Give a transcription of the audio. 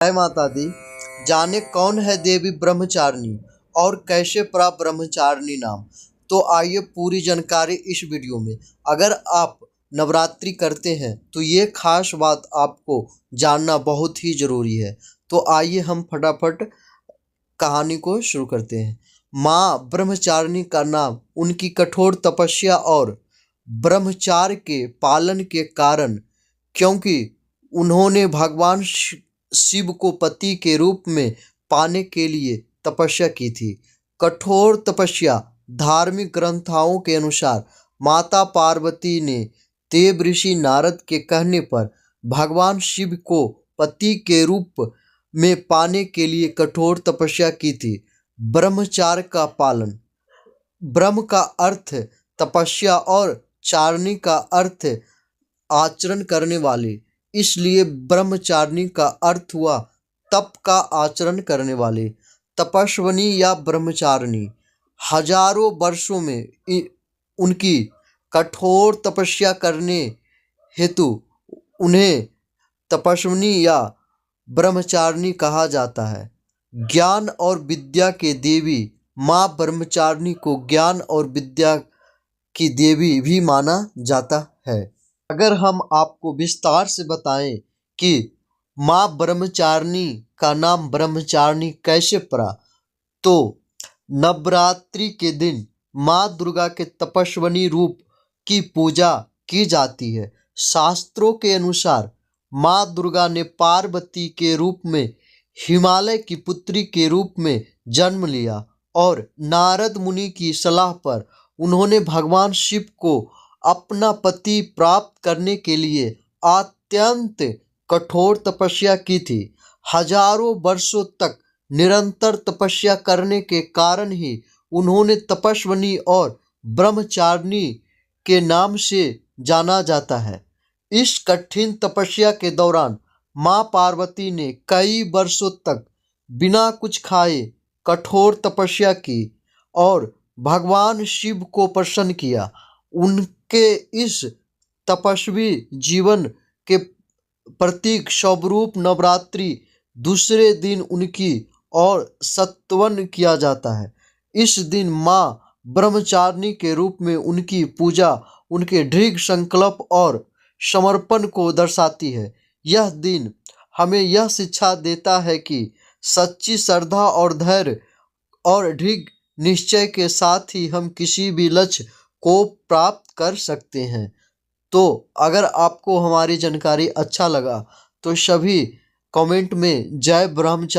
जय माता दी। जाने कौन है देवी ब्रह्मचारिणी और कैसे प्राप्त ब्रह्मचारिणी नाम। तो आइए पूरी जानकारी इस वीडियो में। अगर आप नवरात्रि करते हैं तो ये खास बात आपको जानना बहुत ही ज़रूरी है। तो आइए हम फटाफट कहानी को शुरू करते हैं। माँ ब्रह्मचारिणी का नाम उनकी कठोर तपस्या और ब्रह्मचार्य के पालन के कारण, क्योंकि उन्होंने भगवान शिव को पति के रूप में पाने के लिए तपस्या की थी। कठोर तपस्या। धार्मिक ग्रंथों के अनुसार माता पार्वती ने देव ऋषि नारद के कहने पर भगवान शिव को पति के रूप में पाने के लिए कठोर तपस्या की थी। ब्रह्मचार्य का पालन। ब्रह्म का अर्थ तपस्या और चारिणी का अर्थ आचरण करने वाले, इसलिए ब्रह्मचारिणी का अर्थ हुआ तप का आचरण करने वाले। तपस्विनी या ब्रह्मचारिणी। हजारों वर्षों में उनकी कठोर तपस्या करने हेतु उन्हें तपस्विनी या ब्रह्मचारिणी कहा जाता है। ज्ञान और विद्या के देवी। माँ ब्रह्मचारिणी को ज्ञान और विद्या की देवी भी माना जाता है। अगर हम आपको विस्तार से बताएं कि माँ ब्रह्मचारिणी का नाम ब्रह्मचारिणी कैसे पड़ा, तो नवरात्रि के दिन माँ दुर्गा के तपस्विनी रूप की पूजा की जाती है। शास्त्रों के अनुसार माँ दुर्गा ने पार्वती के रूप में हिमालय की पुत्री के रूप में जन्म लिया और नारद मुनि की सलाह पर उन्होंने भगवान शिव को अपना पति प्राप्त करने के लिए अत्यंत कठोर तपस्या की थी। हजारों वर्षों तक निरंतर तपस्या करने के कारण ही उन्होंने तपस्विनी और ब्रह्मचारिणी के नाम से जाना जाता है। इस कठिन तपस्या के दौरान माँ पार्वती ने कई वर्षों तक बिना कुछ खाए कठोर तपस्या की और भगवान शिव को प्रसन्न किया। उनके इस तपस्वी जीवन के प्रतीक स्वरूप नवरात्रि दूसरे दिन उनकी और सत्वन किया जाता है। इस दिन माँ ब्रह्मचारिणी के रूप में उनकी पूजा उनके दृढ़ संकल्प और समर्पण को दर्शाती है। यह दिन हमें यह शिक्षा देता है कि सच्ची श्रद्धा और धैर्य और दृढ़ निश्चय के साथ ही हम किसी भी लक्ष्य को प्राप्त कर सकते हैं। तो अगर आपको हमारी जानकारी अच्छा लगा तो सभी कमेंट में जय ब्रह्मचारिणी